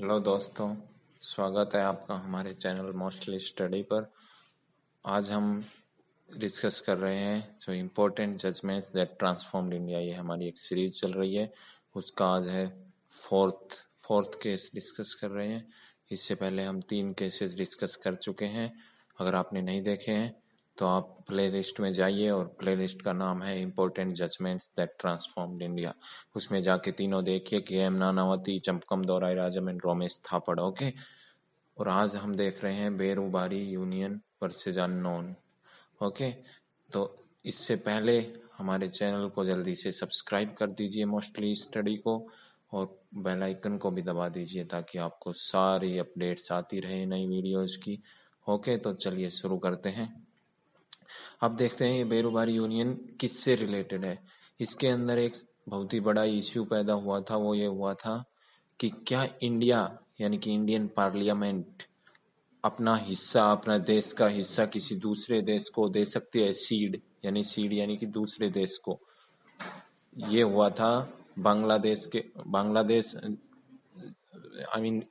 Hello दोस्तों, स्वागत है आपका हमारे चैनल मोस्टली स्टडी पर। आज हम डिस्कस कर रहे हैं जो important judgements that transformed India. ये हमारी एक सीरीज चल रही है, उसका आज है फोर्थ केस डिस्कस कर रहे हैं। इससे पहले हम 3 केसेस डिस्कस कर चुके हैं। अगर आपने नहीं देखे हैं तो आप प्लेलिस्ट में जाइए और प्लेलिस्ट का नाम है important judgements that transformed India. उसमें जाके तीनों देखिए कि M Nanavati, Champakam Dorairajan and Romesh Thapar. Okay, और आज हम देख रहे हैं Berubari union versus unknown. Okay, तो इससे पहले हमारे चैनल को जल्दी से सब्सक्राइब कर दीजिए मोस्टली स्टडी को, और बेल आइकन को भी दबा दीजिए ताकि आपको सारी अपडेट्स आती रहे नई वीडियोस की। ओके, तो चलिए शुरू करते हैं। अब देखते हैं ये बेरोबारी यूनियन किससे रिलेटेड है। इसके अंदर एक बहुत ही बड़ा इश्यू पैदा हुआ था, वो ये हुआ था कि क्या इंडिया यानी कि इंडियन पार्लियामेंट अपना हिस्सा, अपना देश का हिस्सा किसी दूसरे देश को दे सकती है। सीड यानी कि दूसरे देश को। ये हुआ था बांग्लादेश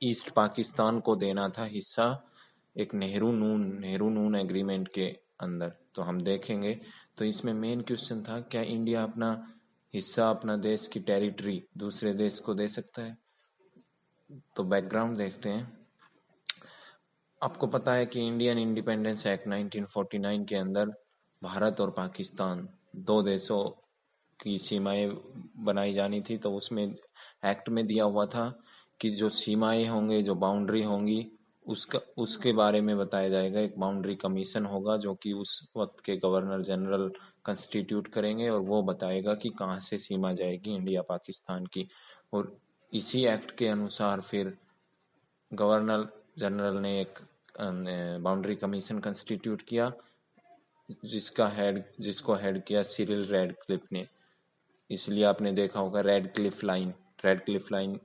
ईस्ट पाकिस्तान को देना था हिस्सा एक नेहरू नून एग्रीमेंट के अंदर। तो हम देखेंगे, तो इसमें मेन क्वेश्चन था क्या इंडिया अपना हिस्सा, अपना देश की टेरिटरी दूसरे देश को दे सकता है। तो बैकग्राउंड देखते हैं। आपको पता है कि इंडियन इंडिपेंडेंस एक्ट 1949 के अंदर भारत और पाकिस्तान दो देशों की सीमाएं बनाई जानी थी। तो उसमें एक्ट में दिया हुआ था कि जो सीमाएं होंगे, जो बाउंड्री होंगी, उसके बारे में बताया जाएगा। एक बाउंड्री कमीशन होगा जो कि उस वक्त के गवर्नर जनरल कंस्टिट्यूट करेंगे और वो बताएगा कि कहाँ से सीमा जाएगी इंडिया पाकिस्तान की। और इसी एक्ट के अनुसार फिर गवर्नर जनरल ने एक बाउंड्री कमीशन कंस्टिट्यूट किया, जिसको हेड किया सिरिल रेडक्लिफ ने। इसलिए आपने देखा होगा रेडक्लिफ लाइन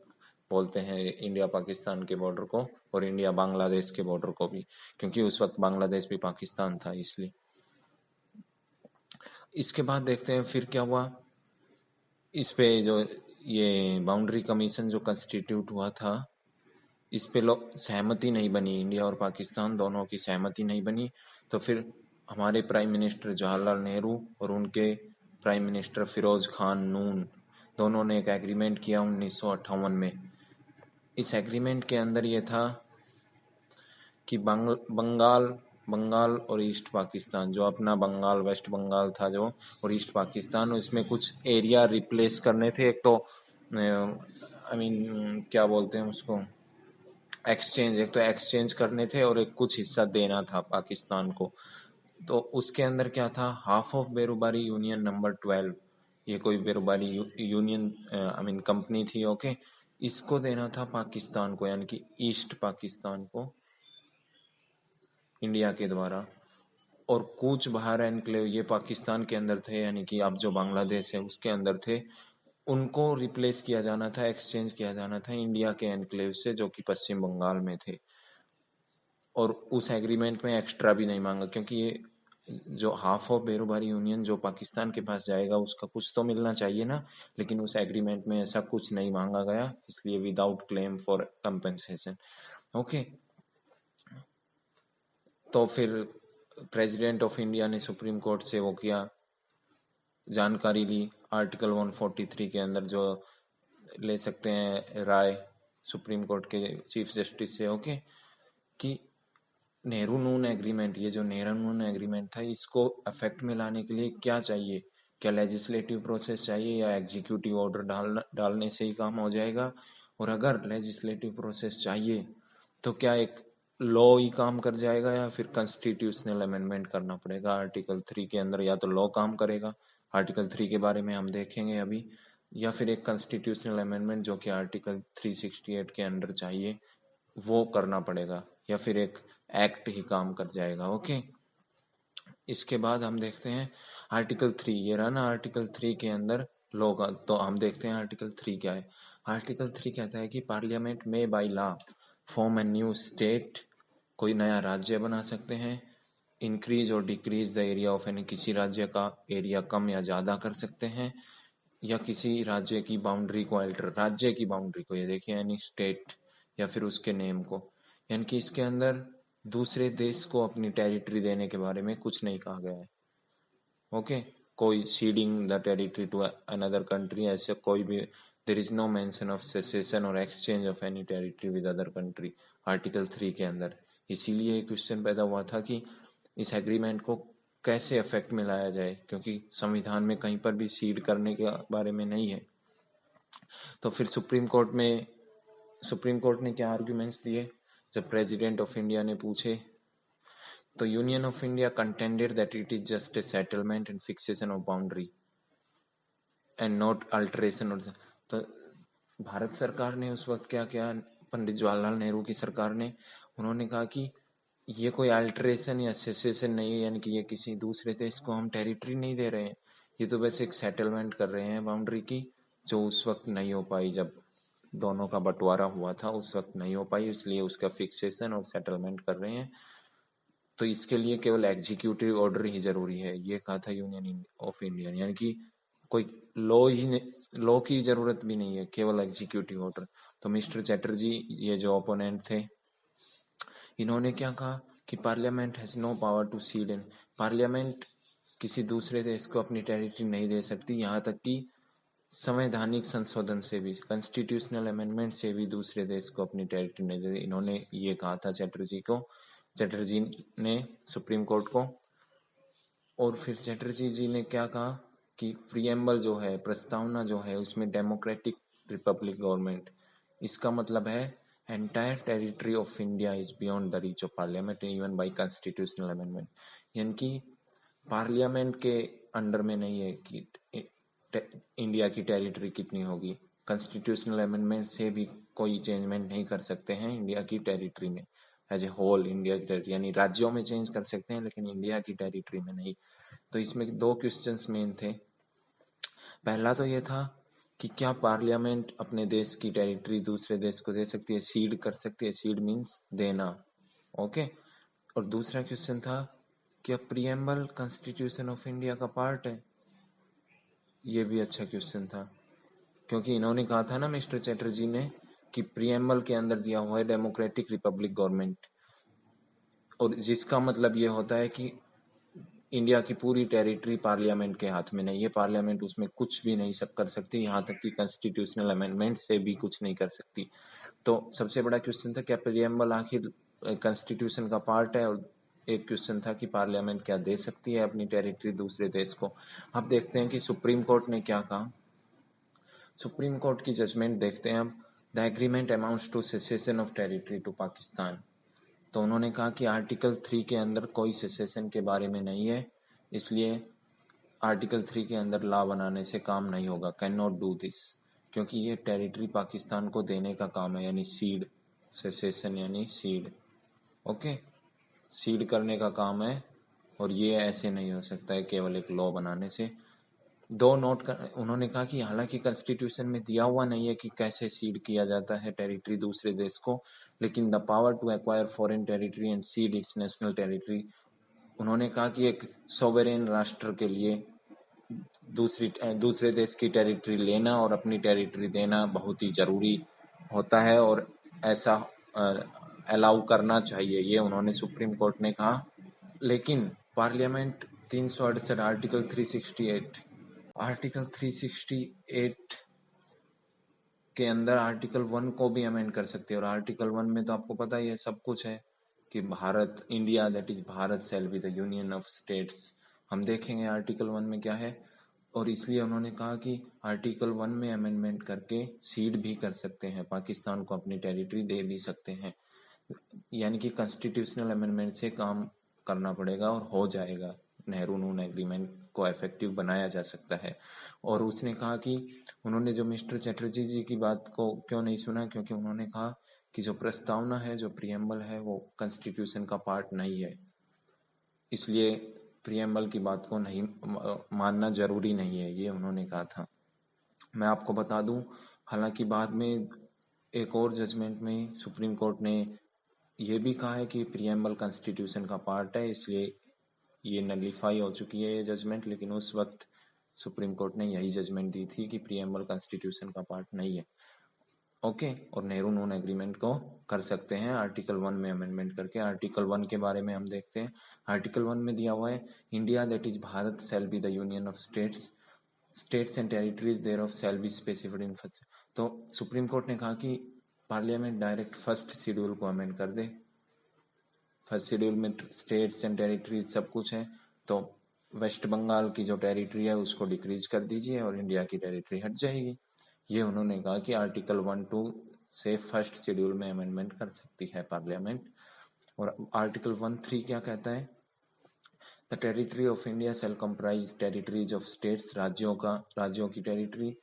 बोलते हैं इंडिया पाकिस्तान के बॉर्डर को, और इंडिया बांग्लादेश के बॉर्डर को भी, क्योंकि उस वक्त बांग्लादेश भी पाकिस्तान था इसलिए। इसके बाद देखते हैं फिर क्या हुआ। इस पे जो ये बाउंड्री कमीशन जो कंस्टिट्यूट हुआ था, इस पे लोग सहमति नहीं बनी, इंडिया और पाकिस्तान दोनों की सहमति नहीं बनी। तो फिर हमारे प्राइम मिनिस्टर जवाहरलाल नेहरू और उनके प्राइम मिनिस्टर फिरोज खान नून दोनों ने एक एग्रीमेंट किया 1958 में। इस एग्रीमेंट के अंदर ये था कि बंगाल और ईस्ट पाकिस्तान, जो अपना बंगाल, वेस्ट बंगाल था जो, और ईस्ट पाकिस्तान, इसमें कुछ एरिया रिप्लेस करने थे। एक तो क्या बोलते हैं उसको, एक्सचेंज करने थे, और एक कुछ हिस्सा देना था पाकिस्तान को। तो उसके अंदर क्या था, half of Berubari union number 12, ये कोई बेरुबारी यूनियन कंपनी थी। ओके, इसको देना था पाकिस्तान को, यानी कि ईस्ट पाकिस्तान को इंडिया के द्वारा। और कूच बहार एनक्लेव ये पाकिस्तान के अंदर थे, यानी कि अब जो बांग्लादेश है उसके अंदर थे। उनको रिप्लेस किया जाना था, एक्सचेंज किया जाना था इंडिया के एनक्लेव से, जो कि पश्चिम बंगाल में थे। और उस एग्रीमेंट में एक्स्ट्रा भी नहीं मांगा, क्योंकि ये जो हाफ ऑफ बेरुबारी यूनियन जो पाकिस्तान के पास जाएगा उसका कुछ तो मिलना चाहिए ना, लेकिन उस एग्रीमेंट में ऐसा कुछ नहीं मांगा गया, इसलिए without claim for compensation. Okay, तो फिर प्रेसिडेंट ऑफ इंडिया ने सुप्रीम कोर्ट से वो किया, जानकारी ली आर्टिकल 143 के अंदर, जो ले सकते हैं राय सुप्रीम कोर्ट के चीफ जस्टिस से। ओके, कि नेहरू नून एग्रीमेंट, ये जो नेहरू नून एग्रीमेंट था, इसको इफेक्ट में लाने के लिए क्या चाहिए, क्या लेजिस्लेटिव प्रोसेस चाहिए या एग्जीक्यूटिव ऑर्डर डालने से ही काम हो जाएगा। और अगर लेजिस्लेटिव प्रोसेस चाहिए तो क्या एक लॉ ही काम कर जाएगा या फिर कॉन्स्टिट्यूशनल अमेंडमेंट करना पड़ेगा आर्टिकल 3 के अंदर। या तो लॉ काम करेगा, आर्टिकल 3 के बारे में हम देखेंगे अभी, या फिर एक कॉन्स्टिट्यूशनल अमेंडमेंट जो कि आर्टिकल 368 के अंडर चाहिए वो करना पड़ेगा, या फिर एक एक्ट ही काम कर जाएगा। ओके, इसके बाद हम देखते हैं आर्टिकल 3, ये रहा ना आर्टिकल 3 के अंदर लॉ का। तो हम देखते हैं आर्टिकल 3 क्या है। आर्टिकल 3 कहता है कि पार्लियामेंट में by law form a new state, कोई नया राज्य बना सकते हैं। इंक्रीज और डिक्रीज द एरिया ऑफ, यानी किसी राज्य का एरिया कम या ज्यादा कर सकते हैं, या किसी राज्य की बाउंड्री को अल्टर, राज्य की बाउंड्री को, ये देखिए यानी स्टेट या फिर उसके नेम को, यानी कि इसके अंदर दूसरे देश को अपनी टेरिटरी देने के बारे में कुछ नहीं कहा गया है। ओके, कोई ceding the territory to another country, ऐसे कोई भी, there is no mention of secession और exchange of any territory with other country article 3 के अंदर। इसीलिए क्वेश्चन पैदा हुआ था कि इस एग्रीमेंट को कैसे इफेक्ट में लाया जाए, क्योंकि संविधान में कहीं पर भी सीड करने के बारे में नहीं है। तो फिर सुप्रीम कोर्ट ने क्या आर्ग्यूमेंट्स दिए जब प्रेसिडेंट ऑफ इंडिया ने पूछे, तो union of India contended that it is just a settlement and fixation of boundary and not alteration. तो भारत सरकार ने उस वक्त क्या किया, पंडित जवाहरलाल नेहरू की सरकार ने, उन्होंने कहा कि ये कोई अल्टरेशन या सेसेशन नहीं है, यानी कि ये किसी दूसरे देश को हम टेरिटरी नहीं दे रहे हैं, ये तो वैसे एक सेटलमेंट कर रहे हैं बाउंड्री की, जो उस वक्त नहीं हो पाई, जब दोनों का बंटवारा हुआ था उस वक्त नहीं हो पाई, इसलिए उसका फिक्सेशन और सेटलमेंट कर रहे हैं। तो इसके लिए केवल एग्जीक्यूटिव ऑर्डर ही जरूरी है, ये कहा था यूनियन ऑफ इंडिया, यानी कि कोई लॉ की जरूरत भी नहीं है, केवल एग्जीक्यूटिव ऑर्डर। तो मिस्टर चैटर्जी, ये जो ओपोनेंट थे, इन्होंने क्या कहा कि parliament has no power to cede in, parliament किसी दूसरे देश को अपनी टेरिटरी नहीं दे सकती, यहाँ तक कि संवैधानिक संशोधन से भी, कॉन्स्टिट्यूशनल अमेंडमेंट से भी दूसरे देश को अपनी टेरिटरी नहीं दे। इन्होंने ये कहा था चैटर्जी ने सुप्रीम कोर्ट को। और फिर चैटर्जी जी ने क्या कहा कि प्रीएम्बल जो है, प्रस्तावना जो है, उसमें डेमोक्रेटिक रिपब्लिक गवर्नमेंट, इसका मतलब है entire territory of India is beyond the reach of parliament even bye constitutional amendment, यानी कि पार्लियामेंट के अंडर में नहीं है कि इंडिया की टेरिटरी कितनी होगी, कॉन्स्टिट्यूशनल अमेंडमेंट से भी कोई चेंजमेंट नहीं कर सकते हैं इंडिया की टेरिटरी में, एज ए होल इंडिया की टेरिटरी, यानी राज्यों में चेंज कर सकते हैं लेकिन इंडिया की टेरिटरी में नहीं। तो इसमें दो क्वेश्चंस मेन थे। पहला तो ये था कि क्या पार्लियामेंट अपने देश की टेरिटरी दूसरे देश को दे सकती है, सीड कर सकती है, सीड मीन्स देना, ओके। और दूसरा क्वेश्चन था, क्या प्रीएम्बल कॉन्स्टिट्यूशन ऑफ इंडिया का पार्ट है, ये भी अच्छा क्वेश्चन था, क्योंकि इन्होंने कहा था ना मिस्टर चैटर्जी ने कि प्रीएम्बल के अंदर दिया हुआ है डेमोक्रेटिक रिपब्लिक गवर्नमेंट, और जिसका मतलब ये होता है कि इंडिया की पूरी टेरिटरी पार्लियामेंट के हाथ में नहीं है, पार्लियामेंट उसमें कुछ भी नहीं कर सकती, यहाँ तक कि कॉन्स्टिट्यूशनल अमेंडमेंट से भी कुछ नहीं कर सकती। तो सबसे बड़ा क्वेश्चन था क्या प्रीएम्बल आखिर कॉन्स्टिट्यूशन का पार्ट है, और एक क्वेश्चन था कि पार्लियामेंट क्या दे सकती है अपनी टेरिटरी दूसरे देश को। अब देखते हैं कि सुप्रीम कोर्ट ने क्या कहा। सुप्रीम कोर्ट की जजमेंट देखते हैं अब। The agreement amounts to cession of territory to Pakistan. तो उन्होंने कहा कि आर्टिकल 3 के अंदर कोई सेसेशन के बारे में नहीं है, इसलिए आर्टिकल 3 के अंदर लॉ बनाने से काम नहीं होगा, कैन नॉट डू दिस, क्योंकि ये टेरिटरी पाकिस्तान को देने का काम है, यानी सीड, सेसेशन यानी सीड, ओके, सीड करने का काम है, और ये ऐसे नहीं हो सकता है केवल एक लॉ बनाने से। दो नोट कर, उन्होंने कहा कि हालांकि कॉन्स्टिट्यूशन में दिया हुआ नहीं है कि कैसे सीड किया जाता है टेरिटरी दूसरे देश को, लेकिन the power to acquire foreign territory and cede its national territory, उन्होंने कहा कि एक सोवरेन राष्ट्र के लिए दूसरे देश की टेरिटरी लेना और अपनी टेरिटरी देना बहुत ही जरूरी होता है, और ऐसा अलाउ करना चाहिए, ये उन्होंने सुप्रीम कोर्ट ने कहा। लेकिन पार्लियामेंट 368 आर्टिकल 368 के अंदर आर्टिकल 1 को भी अमेंड कर सकते हैं, और आर्टिकल 1 में तो आपको पता ही है सब कुछ है कि Bharat, India that is Bharat shall be the union of states. हम देखेंगे आर्टिकल 1 में क्या है, और इसलिए उन्होंने कहा कि आर्टिकल 1 में अमेंडमेंट करके सीड भी कर सकते हैं, पाकिस्तान को अपनी टेरिटरी दे भी सकते हैं, यानी कि कॉन्स्टिट्यूशनल अमेंडमेंट से काम करना पड़ेगा और हो जाएगा, नेहरू नून एग्रीमेंट को इफेक्टिव बनाया जा सकता है। और उसने कहा कि उन्होंने जो मिस्टर चैटर्जी जी की बात को क्यों नहीं सुना, क्योंकि उन्होंने कहा कि जो प्रस्तावना है, जो प्रीएम्बल है, वो कॉन्स्टिट्यूशन का पार्ट नहीं है, इसलिए प्रीएम्बल की बात को नहीं मानना जरूरी नहीं है, ये उन्होंने कहा था। मैं आपको बता दूं, हालांकि बाद में एक और जजमेंट में सुप्रीम कोर्ट ने ये भी कहा है कि प्रीएम्बल कॉन्स्टिट्यूशन का पार्ट है, इसलिए ये नलिफाई हो चुकी है ये जजमेंट, लेकिन उस वक्त सुप्रीम कोर्ट ने यही जजमेंट दी थी कि प्रीएम्बल कॉन्स्टिट्यूशन का पार्ट नहीं है। ओके, और नेहरू नून एग्रीमेंट को कर सकते हैं आर्टिकल 1 में अमेंडमेंट करके। आर्टिकल 1 के बारे में हम देखते हैं। आर्टिकल 1 में दिया हुआ है, India that is Bharat shall be the union of states and territories thereof shall be specified in first. तो सुप्रीम कोर्ट ने कहा कि पार्लियामेंट डायरेक्ट फर्स्ट शेड्यूल को अमेंड कर दे। फर्स्ट शेड्यूल में स्टेट्स एंड टेरिटरीज सब कुछ है, तो वेस्ट बंगाल की जो टेरिटरी है उसको डिक्रीज कर दीजिए और इंडिया की टेरिटरी हट जाएगी। ये उन्होंने कहा कि आर्टिकल 1-2 से फर्स्ट शेड्यूल में अमेंडमेंट कर सकती है पार्लियामेंट। और आर्टिकल 1-3 क्या कहता है, the territory of India shall comprise territories of states, राज्यों की टेरिटरी,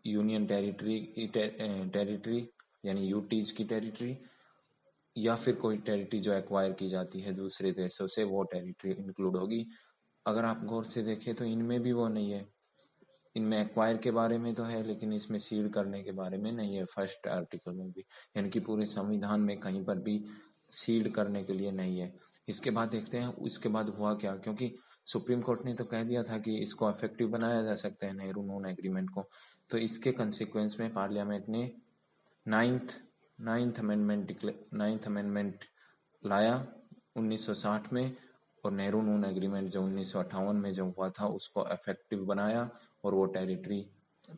यूनियन टेरिटरी यानी यूटीज की टेरिटरी, या फिर कोई टेरिटरी जो एक्वायर की जाती है दूसरे देशों से, वो टेरिटरी इंक्लूड होगी। अगर आप गौर से देखें तो इनमें भी वो नहीं है, इनमें एक्वायर के बारे में तो है लेकिन इसमें सीड करने के बारे में नहीं है फर्स्ट आर्टिकल में भी, यानी कि पूरे संविधान में कहीं पर भी सीड करने के लिए नहीं है। इसके बाद देखते हैं इसके बाद हुआ क्या, क्योंकि सुप्रीम कोर्ट ने तो कह दिया था कि इसको इफेक्टिव बनाया जा सकता है नेहरू नून एग्रीमेंट को, तो इसके कंसिक्वेंस में पार्लियामेंट ने नाइन्थ अमेंडमेंट लाया 1960 में, और नेहरू नून एग्रीमेंट जो 1958 में जो हुआ था उसको इफेक्टिव बनाया, और वो टेरिटरी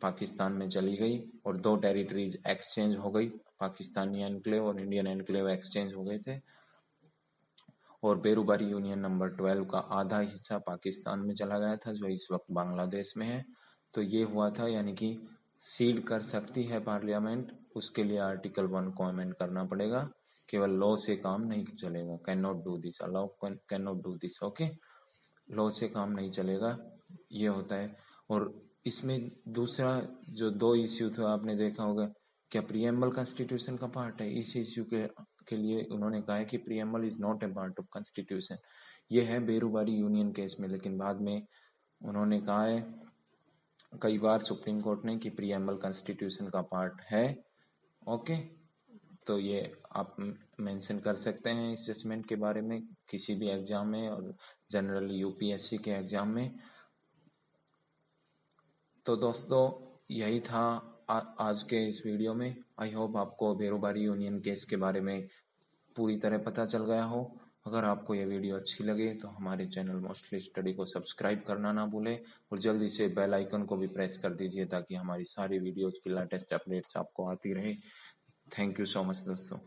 पाकिस्तान में चली गई और 2 टेरिटरीज एक्सचेंज हो गई, पाकिस्तानी एनक्लेव और इंडियन एनक्लेव एक्सचेंज हो गए थे। और बेरूबारी यूनियन नंबर 12 का आधा हिस्सा पाकिस्तान में चला गया था जो इस वक्त बांग्लादेश में है। तो ये हुआ था, यानी कि सीड कर सकती है पार्लियामेंट, उसके लिए आर्टिकल 1 को अमेंड करना पड़ेगा, केवल लॉ से काम नहीं चलेगा। Can not do this, allow can not do this, okay, law से काम नहीं चलेगा, ये होता है। और इसमें दूसरा जो 2 इश्यू थे आपने देखा होगा, क्या प्रीएम्बल कॉन्स्टिट्यूशन का पार्ट है, इस इश्यू के लिए उन्होंने कहा है कि preamble is not a part of constitution. ये है बेरूबारी यूनियन केस में, लेकिन बाद में उन्होंने कहा है कई बार सुप्रीम कोर्ट ने कि प्रीएम्बल कॉन्स्टिट्यूशन का पार्ट है, ओके। तो ये आप मेंशन कर सकते हैं इस जजमेंट के बारे में किसी भी एग्जाम में, और जनरली यूपीएससी के एग्जाम में। तो दोस्तों यही था आज के इस वीडियो में। आई होप आपको बेरोबारी यूनियन केस के बारे में पूरी तरह पता चल गया हो। अगर आपको ये वीडियो अच्छी लगे तो हमारे चैनल मोस्टली स्टडी को सब्सक्राइब करना ना भूलें, और जल्दी से बेल आइकन को भी प्रेस कर दीजिए ताकि हमारी सारी वीडियोज की लेटेस्ट अपडेट्स आपको आती रहे। थैंक यू सो मच दोस्तों।